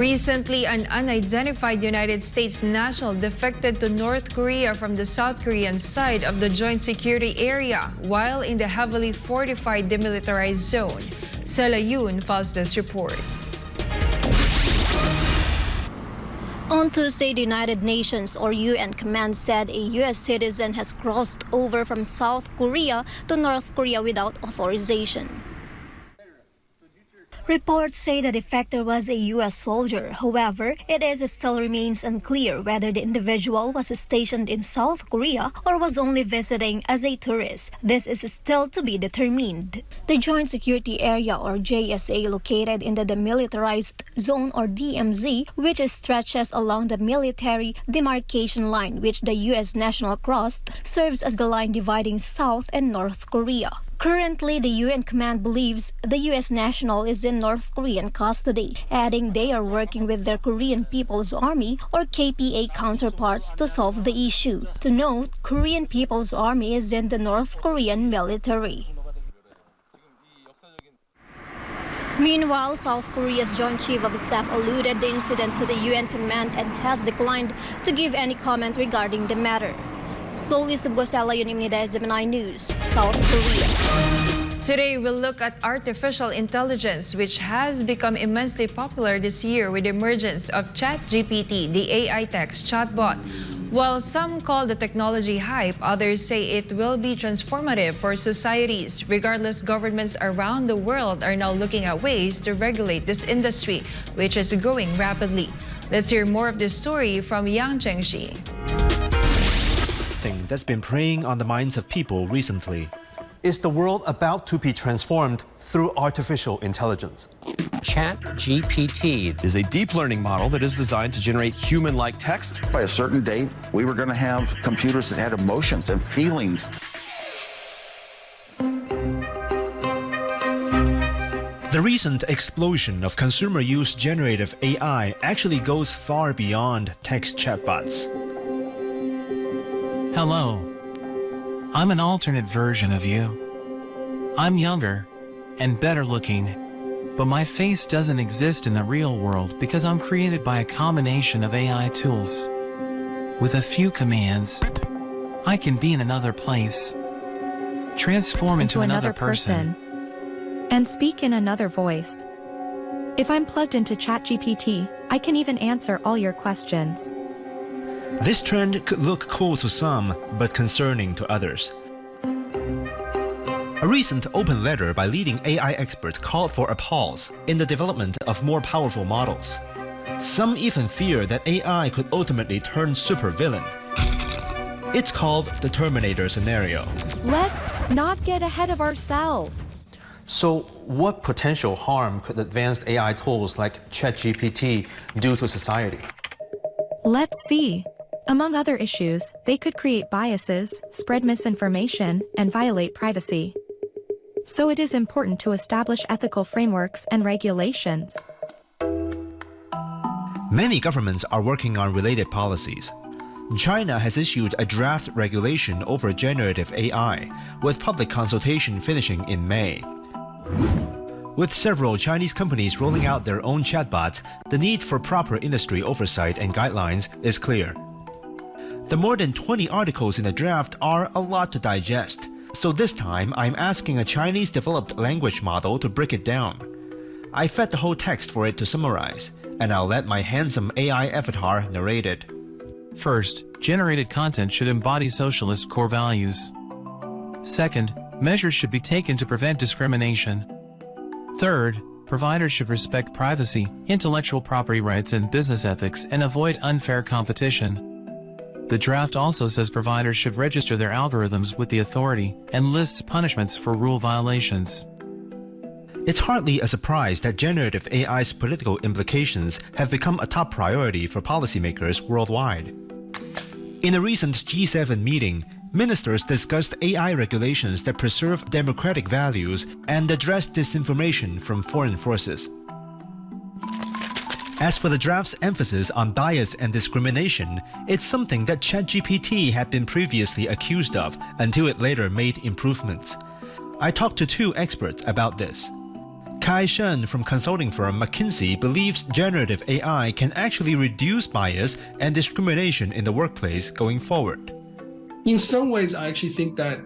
Recently, an unidentified United States national defected to North Korea from the South Korean side of the joint security area while in the heavily fortified demilitarized zone. Selah Yeon files this report. On Tuesday, the United Nations or UN command said a U.S. citizen has crossed over from South Korea to North Korea without authorization. Reports say the defector was a U.S. soldier. However, still remains unclear whether the individual was stationed in South Korea or was only visiting as a tourist. This is still to be determined. The Joint Security Area or JSA, located in the demilitarized zone or DMZ, which stretches along the military demarcation line which the U.S. national crossed, serves as the line dividing South and North Korea. Currently, the UN command believes the U.S. national is in North Korean custody, adding they are working with their Korean People's Army or KPA counterparts to solve the issue. To note, Korean People's Army is in the North Korean military. Meanwhile, South Korea's Joint Chief of Staff alluded the incident to the UN command and has declined to give any comment regarding the matter. Selah Yeon, DMZ News, South Korea. Today, we'll look at artificial intelligence, which has become immensely popular this year with the emergence of ChatGPT, the AI text chatbot. While some call the technology hype, others say it will be transformative for societies. Regardless, governments around the world are now looking at ways to regulate this industry, which is growing rapidly. Let's hear more of this story from Yang Chengxi. Thing that's been preying on the minds of people recently. Is the world about to be transformed through artificial intelligence? ChatGPT is a deep learning model that is designed to generate human-like text. By a certain date, we were going to have computers that had emotions and feelings. The recent explosion of consumer-use generative AI actually goes far beyond text chatbots. Hello. I'm an alternate version of you. I'm younger and better looking, but my face doesn't exist in the real world because I'm created by a combination of AI tools. With a few commands, I can be in another place, transform into another person, and speak in another voice. If I'm plugged into ChatGPT, I can even answer all your questions. This trend could look cool to some, but concerning to others. A recent open letter by leading AI experts called for a pause in the development of more powerful models. Some even fear that AI could ultimately turn supervillain. It's called the Terminator scenario. Let's not get ahead of ourselves. So, what potential harm could advanced AI tools like ChatGPT do to society? Let's see. Among other issues, they could create biases, spread misinformation, and violate privacy. So it is important to establish ethical frameworks and regulations. Many governments are working on related policies. China has issued a draft regulation over generative AI, with public consultation finishing in May. With several Chinese companies rolling out their own chatbots, the need for proper industry oversight and guidelines is clear. The more than 20 articles in the draft are a lot to digest, so this time I'm asking a Chinese-developed language model to break it down. I fed the whole text for it to summarize, and I'll let my handsome AI avatar narrate it. First, generated content should embody socialist core values. Second, measures should be taken to prevent discrimination. Third, providers should respect privacy, intellectual property rights, and business ethics and avoid unfair competition. The draft also says providers should register their algorithms with the authority and lists punishments for rule violations. It's hardly a surprise that generative AI's political implications have become a top priority for policymakers worldwide. In a recent G7 meeting, ministers discussed AI regulations that preserve democratic values and address disinformation from foreign forces. As for the draft's emphasis on bias and discrimination, it's something that ChatGPT had been previously accused of until it later made improvements. I talked to two experts about this. Kai Shen from consulting firm McKinsey believes generative AI can actually reduce bias and discrimination in the workplace going forward. In some ways, I actually think that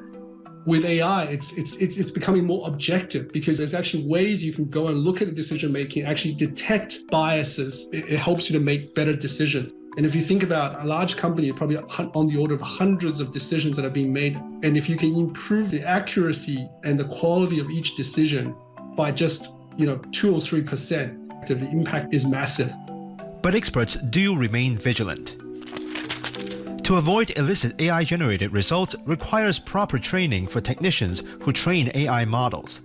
with AI, it's becoming more objective because there's actually ways you can go and look at the decision making, actually detect biases. It helps you to make better decisions. And if you think about a large company, probably on the order of hundreds of decisions that are being made. And if you can improve the accuracy and the quality of each decision by just 2 or 3%, the impact is massive. But experts do remain vigilant. To avoid illicit AI-generated results requires proper training for technicians who train AI models.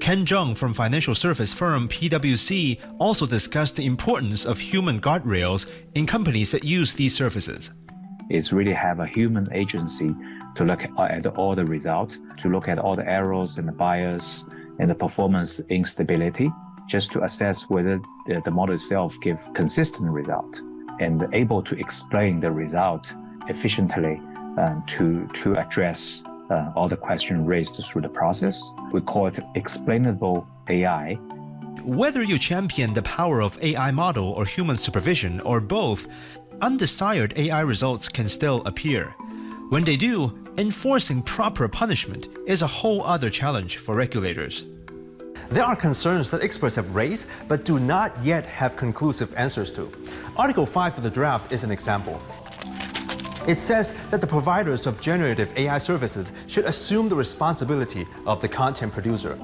Ken Zheng from financial service firm PwC also discussed the importance of human guardrails in companies that use these services. It's really have a human agency to look at all the results, to look at all the errors and the bias and the performance instability, just to assess whether the model itself gives consistent result and able to explain the result efficiently to address all the questions raised through the process. We call it explainable AI. Whether you champion the power of AI model or human supervision or both, undesired AI results can still appear. When they do, enforcing proper punishment is a whole other challenge for regulators. There are concerns that experts have raised but do not yet have conclusive answers to. Article 5 of the draft is an example. It says that the providers of generative AI services should assume the responsibility of the content producer.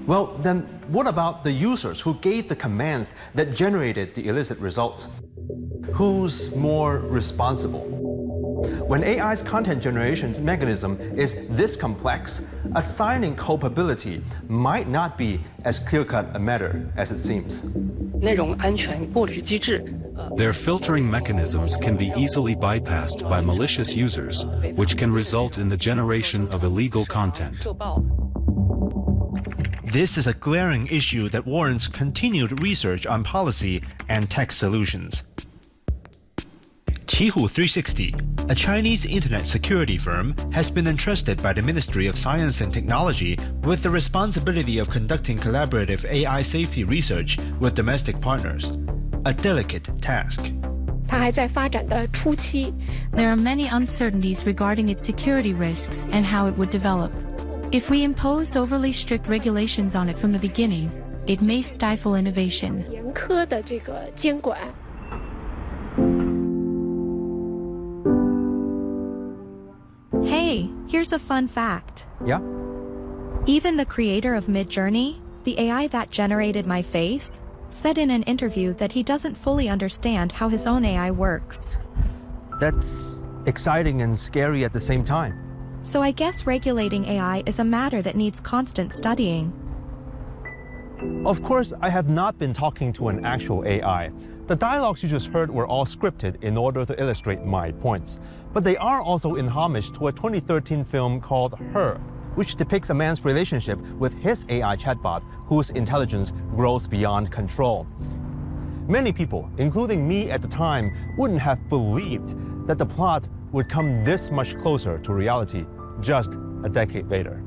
Well, then what about the users who gave the commands that generated the illicit results? Who's more responsible? When AI's content generation mechanism is this complex, assigning culpability might not be as clear-cut a matter as it seems. Their filtering mechanisms can be easily bypassed by malicious users, which can result in the generation of illegal content. This is a glaring issue that warrants continued research on policy and tech solutions. Qihu 360, a Chinese internet security firm, has been entrusted by the Ministry of Science and Technology with the responsibility of conducting collaborative AI safety research with domestic partners, a delicate task. There are many uncertainties regarding its security risks and how it would develop. If we impose overly strict regulations on it from the beginning, it may stifle innovation. Hey, here's a fun fact. Yeah? Even the creator of Midjourney, the AI that generated my face, said in an interview that he doesn't fully understand how his own AI works. That's exciting and scary at the same time. So I guess regulating AI is a matter that needs constant studying. Of course, I have not been talking to an actual AI. The dialogues you just heard were all scripted in order to illustrate my points. But they are also in homage to a 2013 film called Her, which depicts a man's relationship with his AI chatbot whose intelligence grows beyond control. Many people, including me at the time, wouldn't have believed that the plot would come this much closer to reality just a decade later.